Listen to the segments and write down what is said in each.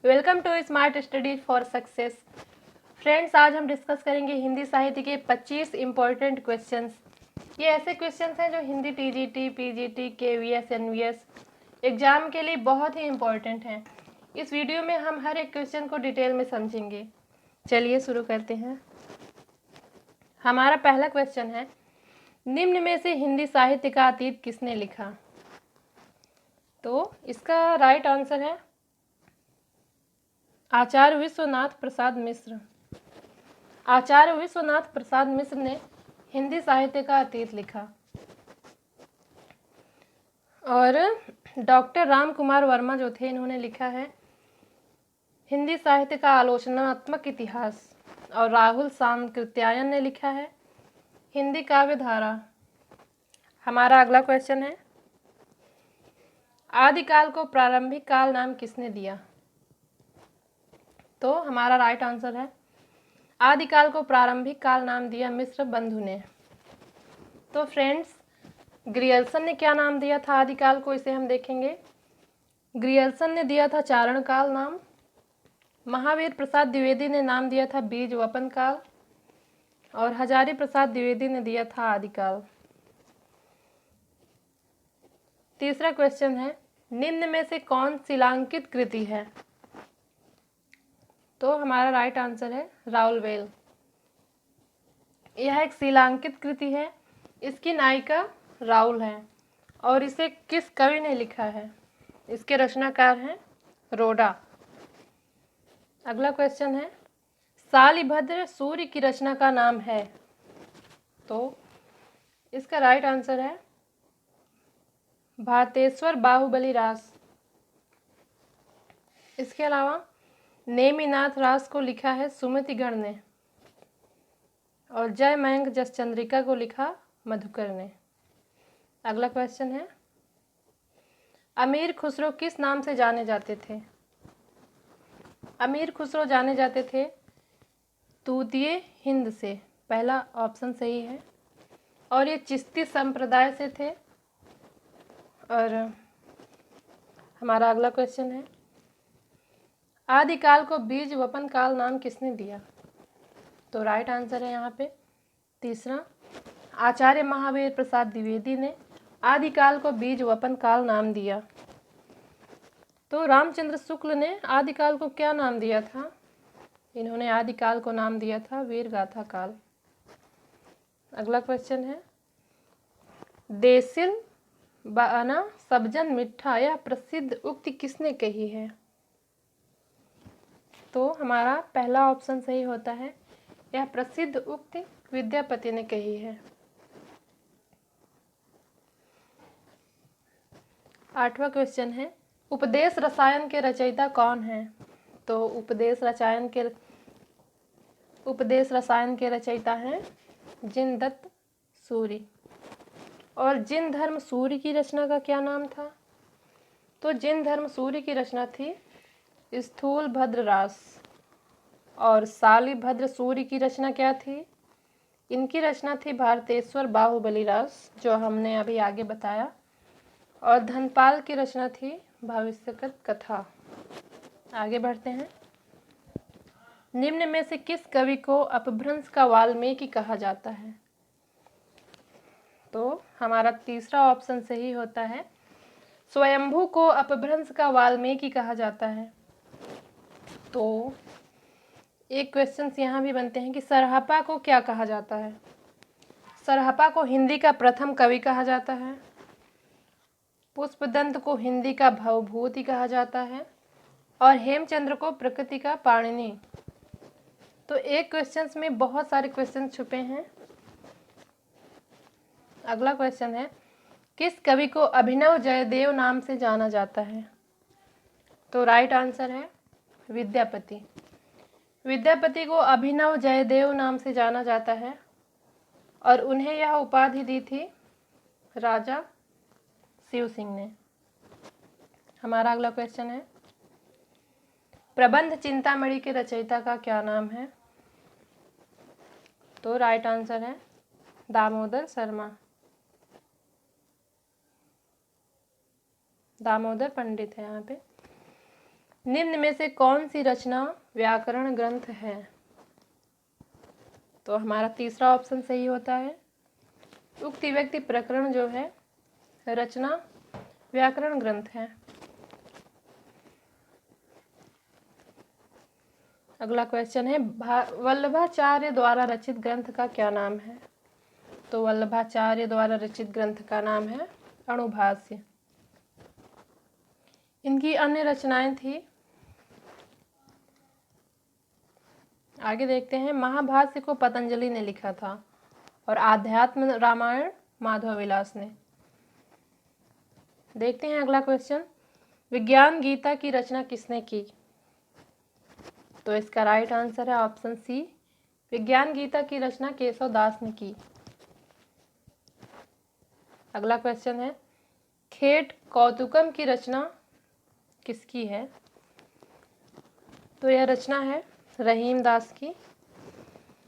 Welcome to smart study for success. Friends, आज हम discuss करेंगे हिंदी साहित्य के 25 इम्पोर्टेंट क्वेश्चंस। ये ऐसे क्वेश्चंस हैं जो Hindi TGT, PGT, KVS, NVS exam के लिए बहुत ही इम्पोर्टेंट हैं। इस वीडियो में हम हर एक क्वेश्चन को डिटेल में समझेंगे। चलिए शुरू करते हैं। हमारा पहला क्वेश्चन है, निम्न में से हिंदी साहित्य का अतीत किसने लिखा? तो इसका राइट आंसर है आचार्य विश्वनाथ प्रसाद मिश्र। आचार्य विश्वनाथ प्रसाद मिश्र ने हिंदी साहित्य का अतीत लिखा। और डॉक्टर राम कुमार वर्मा जो थे, इन्होंने लिखा है हिंदी साहित्य का आलोचनात्मक इतिहास। और राहुल सांकृत्यायन ने लिखा है हिंदी काव्य धारा। हमारा अगला क्वेश्चन है, आदिकाल को प्रारंभिक काल नाम किसने दिया? तो हमारा राइट आंसर है आदिकाल को प्रारंभिक काल नाम दिया मिश्र बंधु ने। तो फ्रेंड्स, ग्रियर्सन ने क्या नाम दिया था आदिकाल को, इसे हम देखेंगे। ग्रियर्सन ने दिया था चारण काल नाम। महावीर प्रसाद द्विवेदी ने नाम दिया था बीज वपन काल। और हजारी प्रसाद द्विवेदी ने दिया था आदिकाल। तीसरा क्वेश्चन है, निम्न में से कौन शिलांकित कृति है? तो हमारा राइट आंसर है राउलवेल। यह एक शिलांकित कृति है। इसकी नायिका राउल है। और इसे किस कवि ने लिखा है? इसके रचनाकार हैं रोडा। अगला क्वेश्चन है, शालिभद्र सूर्य की रचना का नाम है? तो इसका राइट आंसर है भारतेश्वर बाहुबली रास। इसके अलावा नेमिनाथ रास को लिखा है सुमतिगण ने। और जय मयंक जसचंद्रिका को लिखा मधुकर ने। अगला क्वेश्चन है, अमीर खुसरो किस नाम से जाने जाते थे? अमीर खुसरो जाने जाते थे तूतिए हिंद से। पहला ऑप्शन सही है। और ये चिश्ती संप्रदाय से थे। और हमारा अगला क्वेश्चन है, आदिकाल को बीज वपन काल नाम किसने दिया? तो राइट आंसर है यहाँ पे तीसरा, आचार्य महावीर प्रसाद द्विवेदी ने आदिकाल को बीज वपन काल नाम दिया। तो रामचंद्र शुक्ल ने आदिकाल को क्या नाम दिया था? इन्होंने आदिकाल को नाम दिया था वीर गाथा काल। अगला क्वेश्चन है, देसिल बाना सब्जन मिठा, यह प्रसिद्ध उक्ति किसने कही है? तो हमारा पहला ऑप्शन सही होता है। यह प्रसिद्ध उक्ति विद्यापति ने कही है। आठवां क्वेश्चन है, उपदेश रसायन के रचयिता कौन है? तो उपदेश रसायन के रचयिता हैं जिनदत्त सूरी। और जिन धर्म सूरी की रचना का क्या नाम था? तो जिन धर्म सूरी की रचना थी स्थूल भद्र रास। और शालिभद्र सूरी की रचना क्या थी? इनकी रचना थी भारतेश्वर बाहुबली रास, जो हमने अभी आगे बताया। और धनपाल की रचना थी भविष्यकत कथा। आगे बढ़ते हैं, निम्न में से किस कवि को अपभ्रंश का वाल्मीकि कहा जाता है? तो हमारा तीसरा ऑप्शन सही होता है, स्वयंभू को अपभ्रंश का वाल्मीकि कहा जाता है। तो एक क्वेश्चन यहाँ भी बनते हैं कि सरहपा को क्या कहा जाता है? सरहपा को हिंदी का प्रथम कवि कहा जाता है। पुष्पदंत को हिंदी का भवभूति कहा जाता है। और हेमचंद्र को प्रकृति का पाणिनि। तो एक क्वेश्चन में बहुत सारे क्वेश्चन छुपे हैं। अगला क्वेश्चन है, किस कवि को अभिनव जयदेव नाम से जाना जाता है? तो राइट आंसर है विद्यापति। विद्यापति को अभिनव जयदेव नाम से जाना जाता है। और उन्हें यह उपाधि दी थी राजा शिव सिंह ने। हमारा अगला क्वेश्चन है, प्रबंध चिंतामणि के रचयिता का क्या नाम है? तो राइट आंसर है दामोदर शर्मा। दामोदर पंडित है यहाँ पे। निम्न में से कौन सी रचना व्याकरण ग्रंथ है? तो हमारा तीसरा ऑप्शन सही होता है। उक्ति व्यक्ति प्रकरण जो है रचना व्याकरण ग्रंथ है। अगला क्वेश्चन है वल्लभाचार्य द्वारा रचित ग्रंथ का क्या नाम है? तो वल्लभाचार्य द्वारा रचित ग्रंथ का नाम है अणुभाष्य। इनकी अन्य रचनाएं थी, आगे देखते हैं। महाभाष्य को पतंजलि ने लिखा था और आध्यात्म रामायण माधव विलास ने। देखते हैं अगला क्वेश्चन, विज्ञान गीता की रचना किसने की? तो इसका राइट आंसर है ऑप्शन सी, विज्ञान गीता की रचना केशव दास ने की। अगला क्वेश्चन है, खेट कौतुकम की रचना किसकी है? तो यह रचना है रहीम दास की।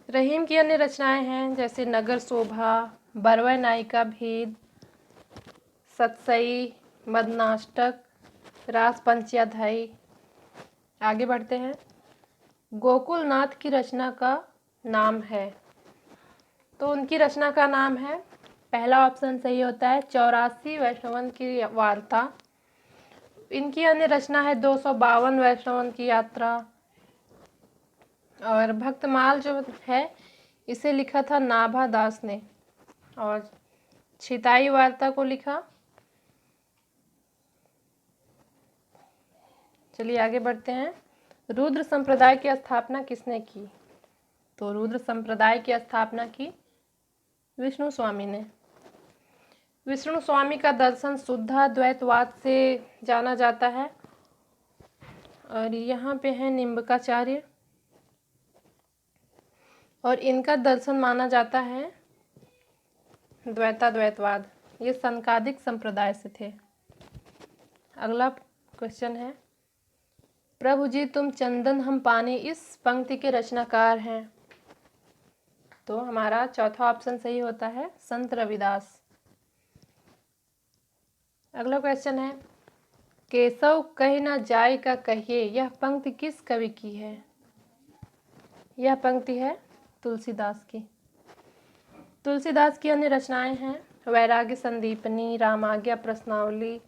रहीम की अन्य रचनाएं हैं जैसे नगर शोभा, बरवय नायिका भेद, सतसई, मदनाष्टक, रास पंचाध्यायी। आगे बढ़ते हैं, गोकुलनाथ की रचना का नाम है? तो उनकी रचना का नाम है, पहला ऑप्शन सही होता है, 84 वैष्णवन की वार्ता। इनकी अन्य रचना है 252 वैष्णवन की यात्रा, और भक्तमाल जो है इसे लिखा था नाभा दास ने, और छिताई वार्ता को लिखा। चलिए आगे बढ़ते हैं, रुद्र संप्रदाय की स्थापना किसने की? तो रुद्र संप्रदाय की स्थापना की विष्णु स्वामी ने। विष्णु स्वामी का दर्शन शुद्धाद्वैतवाद से जाना जाता है, और यहाँ पे है निम्बकाचार्य, और इनका दर्शन माना जाता है द्वैताद्वैतवाद। ये संकादिक संप्रदाय से थे। अगला क्वेश्चन है, प्रभु जी तुम चंदन हम पानी इस पंक्ति के रचनाकार हैं? तो हमारा चौथा ऑप्शन सही होता है, संत रविदास। अगला क्वेश्चन है, केशव कहीं ना जाए का कहिए, यह पंक्ति किस कवि की है? यह पंक्ति है तुलसीदास की। तुलसीदास की अन्य रचनाएं हैं वैराग्य संदीपनी, रामाज्ञा प्रश्नावली,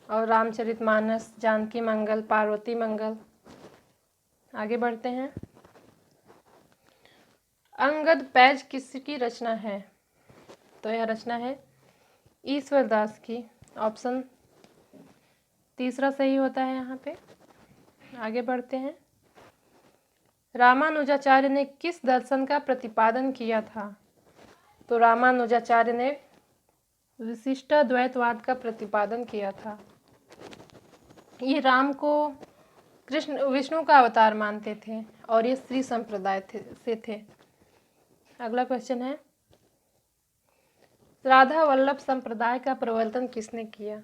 और रामचरितमानस, जानकी मंगल, पार्वती मंगल। आगे बढ़ते हैं, अंगद पैज किसकी रचना है? तो यह रचना है ईश्वर दास की। ऑप्शन तीसरा सही होता है यहाँ पे। आगे बढ़ते हैं, रामानुजाचार्य ने किस दर्शन का प्रतिपादन किया था? तो रामानुजाचार्य ने विशिष्टाद्वैतवाद का प्रतिपादन किया था। ये राम को कृष्ण विष्णु का अवतार मानते थे, और ये श्री संप्रदाय से थे। अगला क्वेश्चन है, राधा वल्लभ संप्रदाय का प्रवर्तन किसने किया?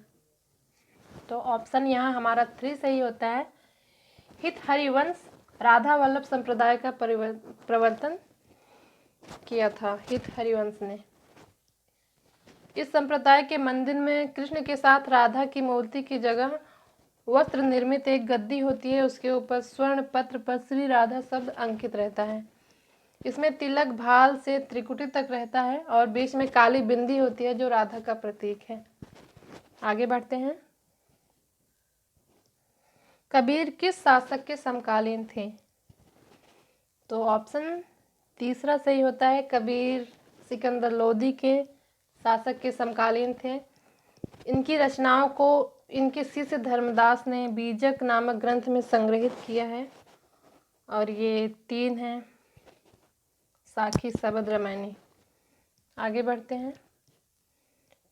तो ऑप्शन यहाँ हमारा 3 सही होता है, हित हरिवंश राधा वल्लभ संप्रदाय का प्रवर्तन किया था हित हरिवंश ने। इस संप्रदाय के मंदिर में कृष्ण के साथ राधा की मूर्ति की जगह वस्त्र निर्मित एक गद्दी होती है, उसके ऊपर स्वर्ण पत्र पर श्री राधा शब्द अंकित रहता है। इसमें तिलक भाल से त्रिकुटी तक रहता है, और बीच में काली बिंदी होती है जो राधा का प्रतीक है। आगे बढ़ते हैं, कबीर किस शासक के समकालीन थे? तो ऑप्शन तीसरा सही होता है, कबीर सिकंदर लोदी के शासक के समकालीन थे। इनकी रचनाओं को इनके शिष्य धर्मदास ने बीजक नामक ग्रंथ में संग्रहित किया है, और ये 3 हैं, साखी, शबद, रामायणी। आगे बढ़ते हैं,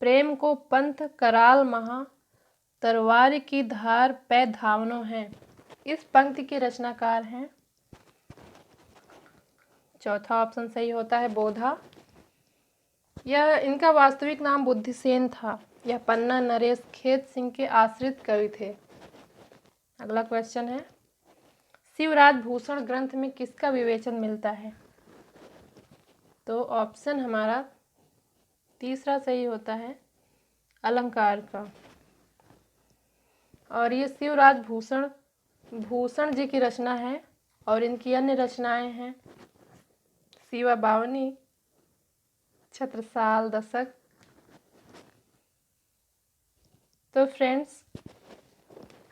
प्रेम को पंथ कराल महा तरवार की धार पै धावनो है, इस पंक्ति के रचनाकार हैं? चौथा ऑप्शन सही होता है, बोधा। यह इनका वास्तविक नाम बुद्धिसेन था। यह पन्ना नरेश खेत सिंह के आश्रित कवि थे। अगला क्वेश्चन है, शिवराज भूषण ग्रंथ में किसका विवेचन मिलता है? तो ऑप्शन हमारा तीसरा सही होता है, अलंकार का। और ये शिवराज भूषण भूषण जी की रचना है और इनकी अन्य रचनाएं हैं शिवा बावनी, छत्रसाल दशक। तो फ्रेंड्स,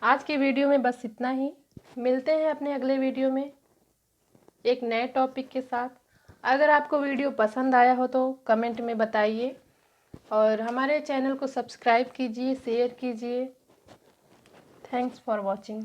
आज की वीडियो में बस इतना ही। मिलते हैं अपने अगले वीडियो में एक नए टॉपिक के साथ। अगर आपको वीडियो पसंद आया हो तो कमेंट में बताइए और हमारे चैनल को सब्सक्राइब कीजिए, शेयर कीजिए। Thanks for watching.